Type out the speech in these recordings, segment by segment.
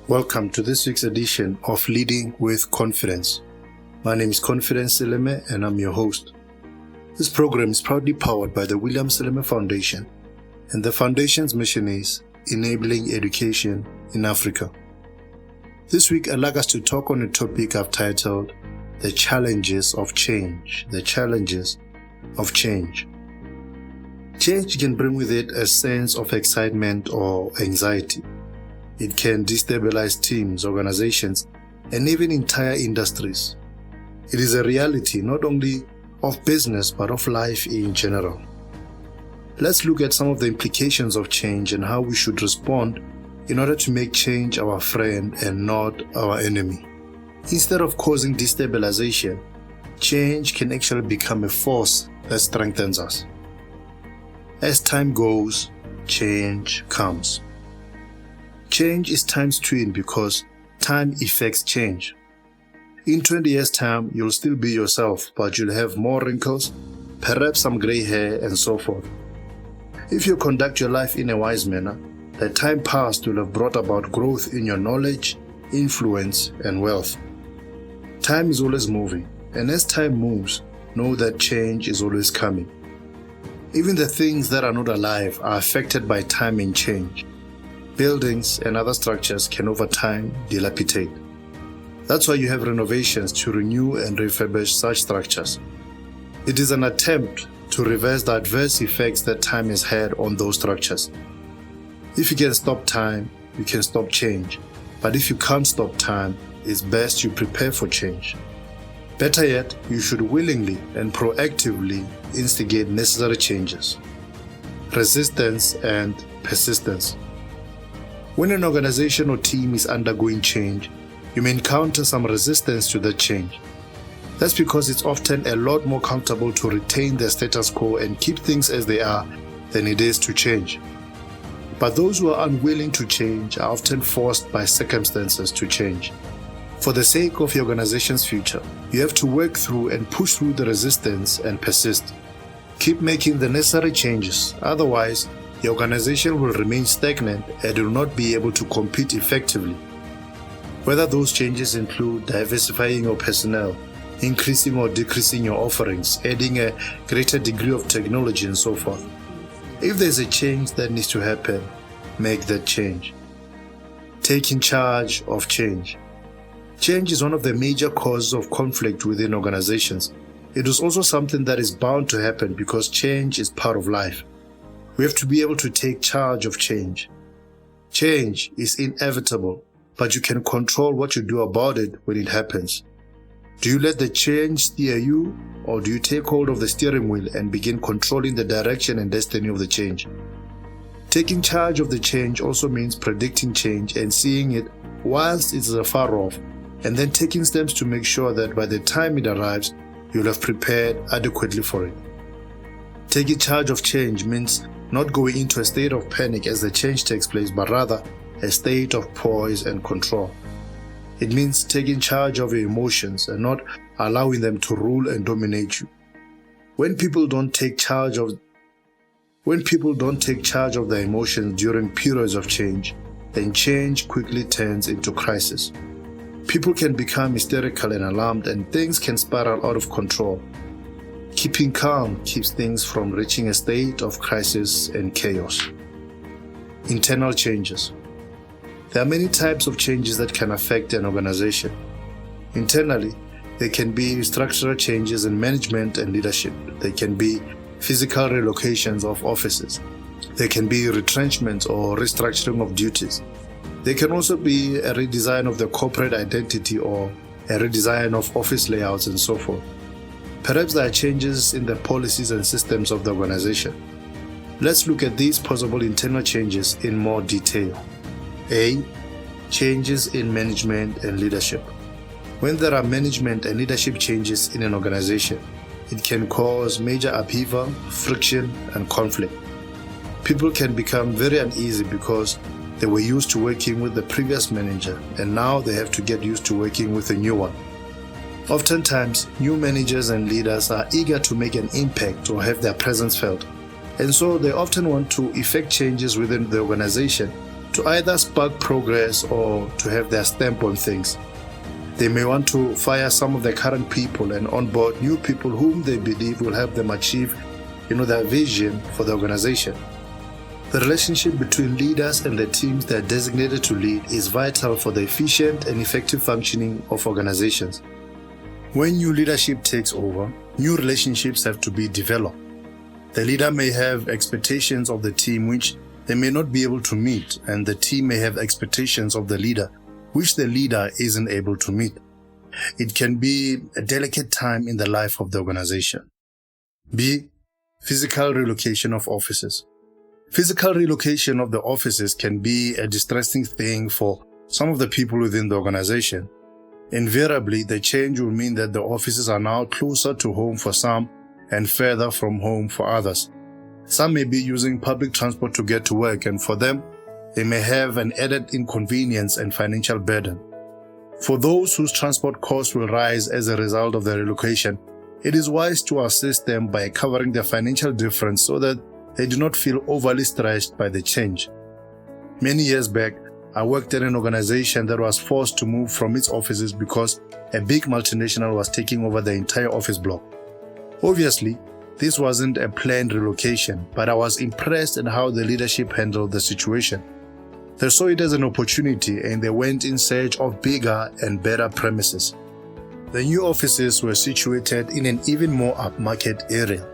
Welcome to this week's edition of Leading with Confidence. My name is Confidence Seleme and I'm your host. This program is proudly powered by the William Seleme Foundation, and the Foundation's mission is enabling education in Africa. This week I'd like us to talk on a topic I've titled The Challenges of Change. The Challenges of Change. Change can bring with it a sense of excitement or anxiety. It can destabilize teams, organizations, and even entire industries. It is a reality not only of business but of life in general. Let's look at some of the implications of change and how we should respond in order to make change our friend and not our enemy. Instead of causing destabilization, change can actually become a force that strengthens us. As time goes, change comes. Change is time's twin because time affects change. In 20 years' time, you'll still be yourself, but you'll have more wrinkles, perhaps some gray hair, and so forth. If you conduct your life in a wise manner, the time past will have brought about growth in your knowledge, influence, and wealth. Time is always moving, and as time moves, know that change is always coming. Even the things that are not alive are affected by time and change. Buildings and other structures can over time dilapidate. That's why you have renovations to renew and refurbish such structures. It is an attempt to reverse the adverse effects that time has had on those structures. If you can stop time, you can stop change. But if you can't stop time, it's best you prepare for change. Better yet, you should willingly and proactively instigate necessary changes. Resistance and persistence. When an organization or team is undergoing change, you may encounter some resistance to that change. That's because it's often a lot more comfortable to retain the status quo and keep things as they are than it is to change. But those who are unwilling to change are often forced by circumstances to change. For the sake of your organization's future, you have to work through and push through the resistance and persist. Keep making the necessary changes, otherwise your organization will remain stagnant and will not be able to compete effectively. Whether those changes include diversifying your personnel, increasing or decreasing your offerings, adding a greater degree of technology, and so forth. If there's a change that needs to happen, make that change. Taking charge of change. Change is one of the major causes of conflict within organizations. It is also something that is bound to happen because change is part of life. We have to be able to take charge of change. Change is inevitable, but you can control what you do about it when it happens. Do you let the change steer you, or do you take hold of the steering wheel and begin controlling the direction and destiny of the change? Taking charge of the change also means predicting change and seeing it whilst it is afar off, and then taking steps to make sure that by the time it arrives, you'll have prepared adequately for it. Taking charge of change means not going into a state of panic as the change takes place, but rather a state of poise and control. It means taking charge of your emotions and not allowing them to rule and dominate you. When people don't take charge of their emotions during periods of change, then change quickly turns into crisis. People can become hysterical and alarmed, and things can spiral out of control. Keeping calm keeps things from reaching a state of crisis and chaos. Internal changes. There are many types of changes that can affect an organization. Internally, there can be structural changes in management and leadership. There can be physical relocations of offices. There can be retrenchment or restructuring of duties. There can also be a redesign of the corporate identity or a redesign of office layouts and so forth. Perhaps there are changes in the policies and systems of the organization. Let's look at these possible internal changes in more detail. A. Changes in management and leadership. When there are management and leadership changes in an organization, it can cause major upheaval, friction, and conflict. People can become very uneasy because they were used to working with the previous manager, and now they have to get used to working with a new one. Oftentimes, new managers and leaders are eager to make an impact or have their presence felt, and so they often want to effect changes within the organization to either spark progress or to have their stamp on things. They may want to fire some of their current people and onboard new people whom they believe will help them achieve, their vision for the organization. The relationship between leaders and the teams they are designated to lead is vital for the efficient and effective functioning of organizations. When new leadership takes over, new relationships have to be developed. The leader may have expectations of the team which they may not be able to meet, and the team may have expectations of the leader which the leader isn't able to meet. It can be a delicate time in the life of the organization. B. Physical relocation of offices. Physical relocation of the offices can be a distressing thing for some of the people within the organization. Invariably, the change will mean that the offices are now closer to home for some and further from home for others. Some may be using public transport to get to work, and for them, they may have an added inconvenience and financial burden. For those whose transport costs will rise as a result of the relocation, it is wise to assist them by covering their financial difference so that they do not feel overly stressed by the change. Many years back, I worked at an organization that was forced to move from its offices because a big multinational was taking over the entire office block. Obviously, this wasn't a planned relocation, but I was impressed at how the leadership handled the situation. They saw it as an opportunity and they went in search of bigger and better premises. The new offices were situated in an even more upmarket area.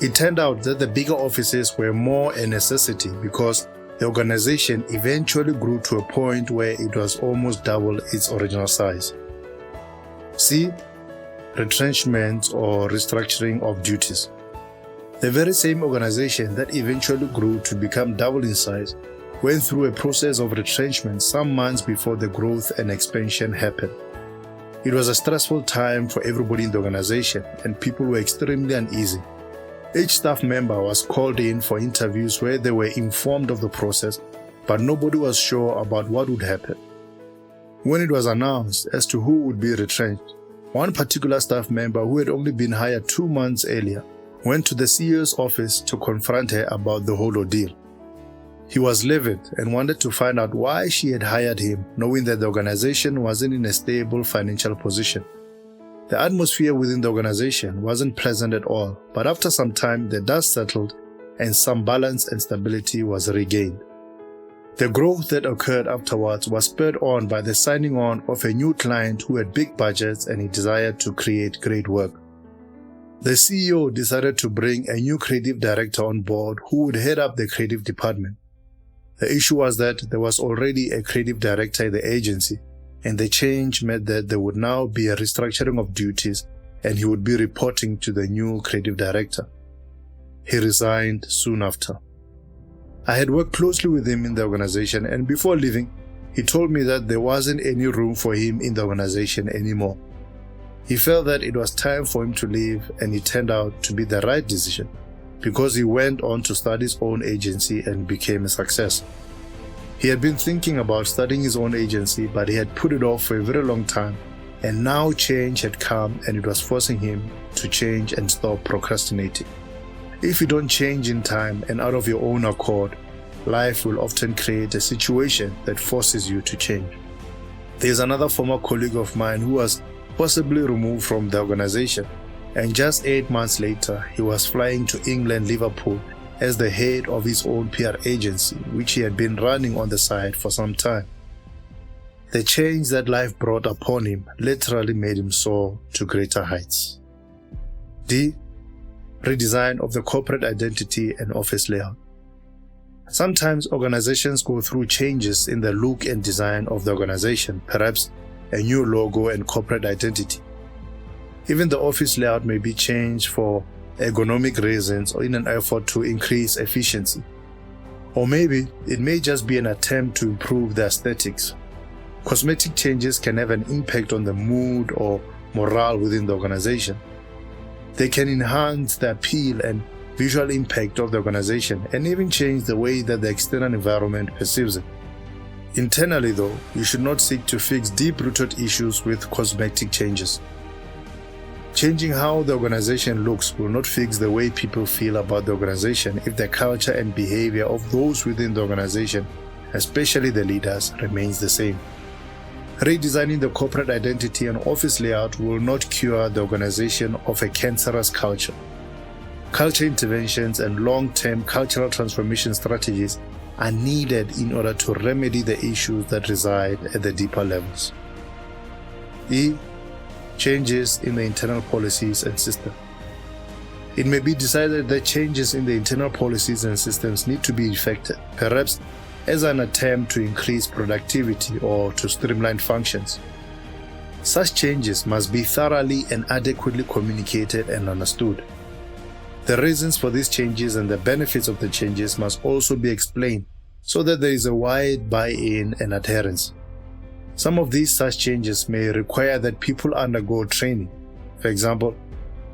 It turned out that the bigger offices were more a necessity because the organization eventually grew to a point where it was almost double its original size. C. Retrenchment or restructuring of duties. The very same organization that eventually grew to become double in size went through a process of retrenchment some months before the growth and expansion happened. It was a stressful time for everybody in the organization, and people were extremely uneasy. Each staff member was called in for interviews where they were informed of the process, but nobody was sure about what would happen. When it was announced as to who would be retrenched, one particular staff member who had only been hired 2 months earlier went to the CEO's office to confront her about the whole ordeal. He was livid and wanted to find out why she had hired him, knowing that the organization wasn't in a stable financial position. The atmosphere within the organization wasn't pleasant at all, but after some time the dust settled and some balance and stability was regained. The growth that occurred afterwards was spurred on by the signing on of a new client who had big budgets and he desired to create great work. The CEO decided to bring a new creative director on board who would head up the creative department. The issue was that there was already a creative director at the agency, and the change meant that there would now be a restructuring of duties and he would be reporting to the new creative director. He resigned soon after. I had worked closely with him in the organization, and before leaving, he told me that there wasn't any room for him in the organization anymore. He felt that it was time for him to leave, and it turned out to be the right decision because he went on to start his own agency and became a success. He had been thinking about starting his own agency, but he had put it off for a very long time, and now change had come and it was forcing him to change and stop procrastinating. If you don't change in time and out of your own accord, life will often create a situation that forces you to change. There's another former colleague of mine who was possibly removed from the organization, and just 8 months later, he was flying to England, Liverpool, as the head of his own PR agency, which he had been running on the side for some time. The change that life brought upon him literally made him soar to greater heights. D. Redesign of the corporate identity and office layout. Sometimes organizations go through changes in the look and design of the organization, perhaps a new logo and corporate identity. Even the office layout may be changed for ergonomic reasons or in an effort to increase efficiency. Or maybe it may just be an attempt to improve the aesthetics. Cosmetic changes can have an impact on the mood or morale within the organization. They can enhance the appeal and visual impact of the organization and even change the way that the external environment perceives it. Internally though, you should not seek to fix deep-rooted issues with cosmetic changes. Changing how the organization looks will not fix the way people feel about the organization if the culture and behavior of those within the organization especially the leaders, remains the same. Redesigning the corporate identity and office layout will not cure the organization of a cancerous culture. Culture interventions and long-term cultural transformation strategies are needed in order to remedy the issues that reside at the deeper levels. E. Changes in the internal policies and systems. It may be decided that changes in the internal policies and systems need to be effected, perhaps as an attempt to increase productivity or to streamline functions. Such changes must be thoroughly and adequately communicated and understood. The reasons for these changes and the benefits of the changes must also be explained so that there is a wide buy-in and adherence. Some of these such changes may require that people undergo training. For example,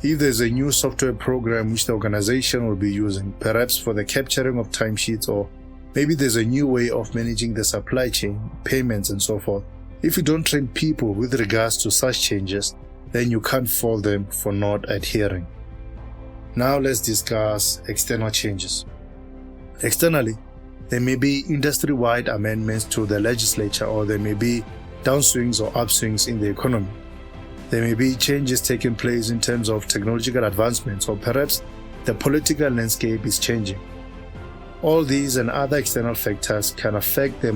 if there is a new software program which the organization will be using, perhaps for the capturing of timesheets, or maybe there's a new way of managing the supply chain, payments and so forth. If you don't train people with regards to such changes, then you can't fault them for not adhering. Now let's discuss external changes. Externally, there may be industry-wide amendments to the legislature, or there may be downswings or upswings in the economy. There may be changes taking place in terms of technological advancements, or perhaps the political landscape is changing. All these and other external factors can affect the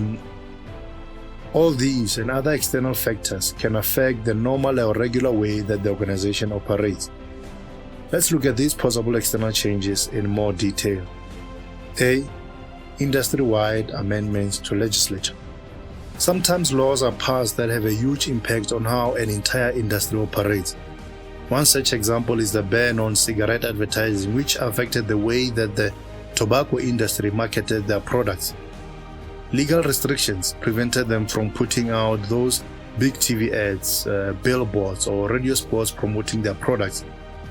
normal or regular way that the organization operates. Let's look at these possible external changes in more detail. A. Industry-wide amendments to legislation. Sometimes laws are passed that have a huge impact on how an entire industry operates. One such example is the ban on cigarette advertising, which affected the way that the tobacco industry marketed their products. Legal restrictions prevented them from putting out those big TV ads, billboards, or radio spots promoting their products,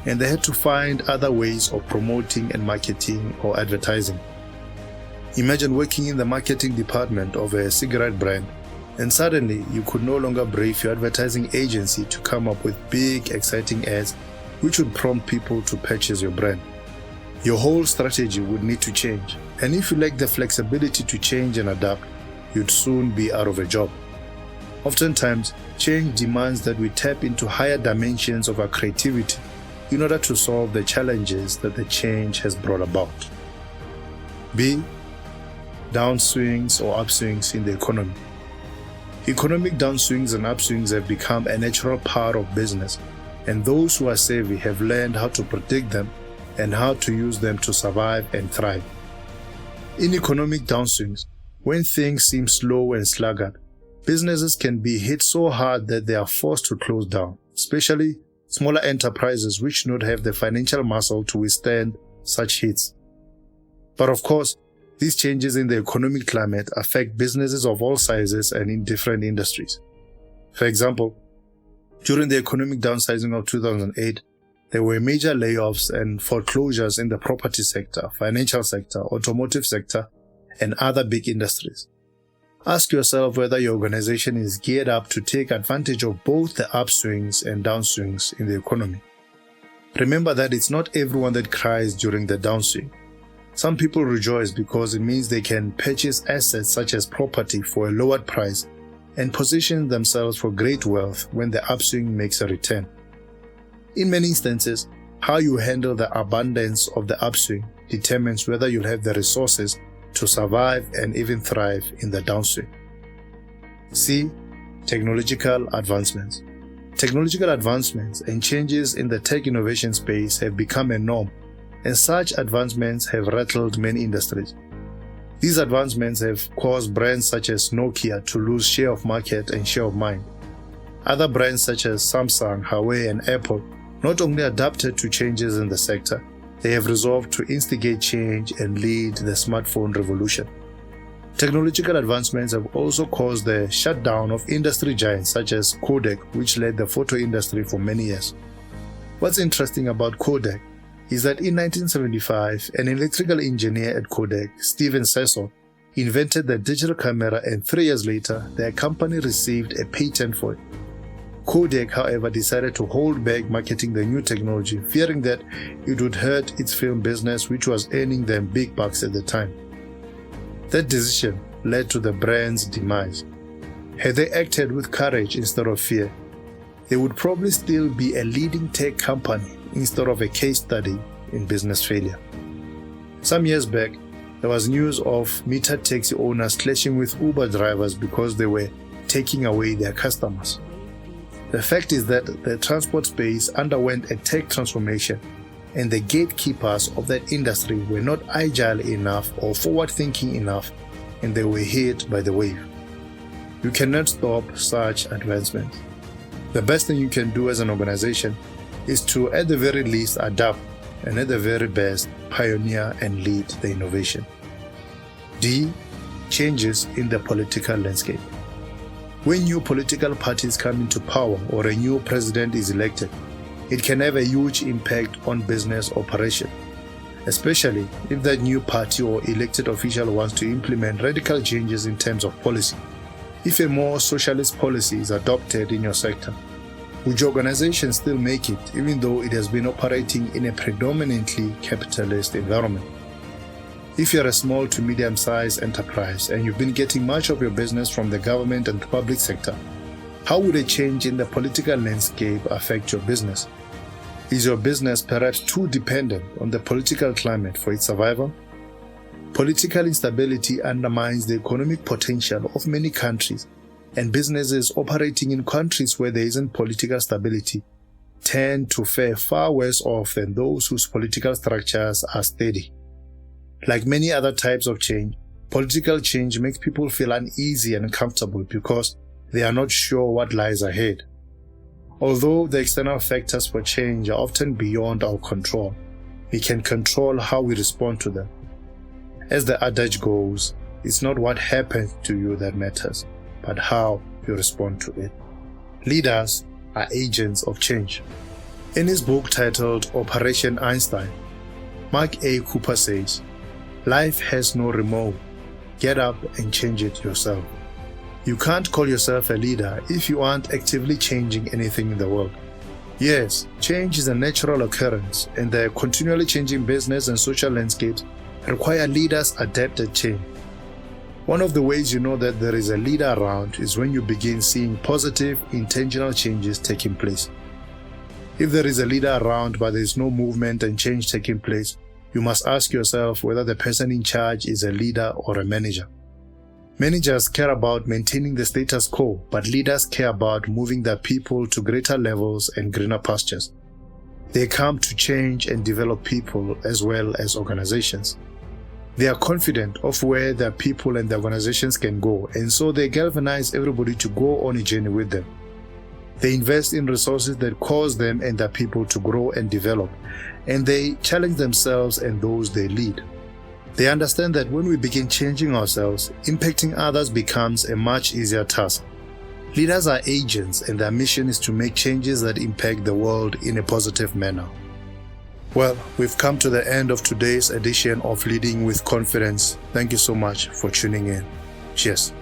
and they had to find other ways of promoting and marketing or advertising. Imagine working in the marketing department of a cigarette brand, and suddenly you could no longer brief your advertising agency to come up with big, exciting ads which would prompt people to purchase your brand. Your whole strategy would need to change, and if you lack the flexibility to change and adapt, you'd soon be out of a job. Oftentimes, change demands that we tap into higher dimensions of our creativity in order to solve the challenges that the change has brought about. B. Downswings or upswings in the economy. Economic downswings and upswings have become a natural part of business, and those who are savvy have learned how to predict them and how to use them to survive and thrive. In economic downswings, when things seem slow and sluggard, businesses can be hit so hard that they are forced to close down, especially smaller enterprises which do not have the financial muscle to withstand such hits. But of course, these changes in the economic climate affect businesses of all sizes and in different industries. For example, during the economic downsizing of 2008, there were major layoffs and foreclosures in the property sector, financial sector, automotive sector, and other big industries. Ask yourself whether your organization is geared up to take advantage of both the upswings and downswings in the economy. Remember that it's not everyone that cries during the downswing. Some people rejoice because it means they can purchase assets such as property for a lowered price and position themselves for great wealth when the upswing makes a return. In many instances, how you handle the abundance of the upswing determines whether you'll have the resources to survive and even thrive in the downswing. C. Technological advancements. Technological advancements and changes in the tech innovation space have become a norm, and such advancements have rattled many industries. These advancements have caused brands such as Nokia to lose share of market and share of mind. Other brands such as Samsung, Huawei, and Apple not only adapted to changes in the sector, they have resolved to instigate change and lead the smartphone revolution. Technological advancements have also caused the shutdown of industry giants such as Kodak, which led the photo industry for many years. What's interesting about Kodak is that in 1975, an electrical engineer at Kodak, Steven Sesson, invented the digital camera, and 3 years later, their company received a patent for it. Kodak, however, decided to hold back marketing the new technology, fearing that it would hurt its film business, which was earning them big bucks at the time. That decision led to the brand's demise. Had they acted with courage instead of fear, they would probably still be a leading tech company instead of a case study in business failure. Some years back, there was news of metered taxi owners clashing with Uber drivers because they were taking away their customers. The fact is that the transport space underwent a tech transformation, and the gatekeepers of that industry were not agile enough or forward-thinking enough, and they were hit by the wave. You cannot stop such advancements. The best thing you can do as an organization is to, at the very least, adapt, and at the very best, pioneer and lead the innovation. D. Changes in the political landscape. When new political parties come into power or a new president is elected, it can have a huge impact on business operation, especially if that new party or elected official wants to implement radical changes in terms of policy. If a more socialist policy is adopted in your sector, would your organization still make it even though it has been operating in a predominantly capitalist environment? If you're a small to medium-sized enterprise and you've been getting much of your business from the government and the public sector, how would a change in the political landscape affect your business? Is your business perhaps too dependent on the political climate for its survival? Political instability undermines the economic potential of many countries, and businesses operating in countries where there isn't political stability tend to fare far worse off than those whose political structures are steady. Like many other types of change, political change makes people feel uneasy and uncomfortable because they are not sure what lies ahead. Although the external factors for change are often beyond our control, we can control how we respond to them. As the adage goes, it's not what happens to you that matters, but how you respond to it. Leaders are agents of change. In his book titled Operation Einstein, Mark A. Cooper says, "Life has no remote. Get up and change it yourself." You can't call yourself a leader if you aren't actively changing anything in the world. Yes, change is a natural occurrence, and the continually changing business and social landscapes require leaders adapted change. One of the ways you know that there is a leader around is when you begin seeing positive, intentional changes taking place. If there is a leader around but there is no movement and change taking place, you must ask yourself whether the person in charge is a leader or a manager. Managers care about maintaining the status quo, but leaders care about moving their people to greater levels and greener pastures. They come to change and develop people as well as organizations. They are confident of where their people and their organizations can go, and so they galvanize everybody to go on a journey with them. They invest in resources that cause them and their people to grow and develop, and they challenge themselves and those they lead. They understand that when we begin changing ourselves, impacting others becomes a much easier task. Leaders are agents, and their mission is to make changes that impact the world in a positive manner. Well, we've come to the end of today's edition of Leading with Confidence. Thank you so much for tuning in. Cheers.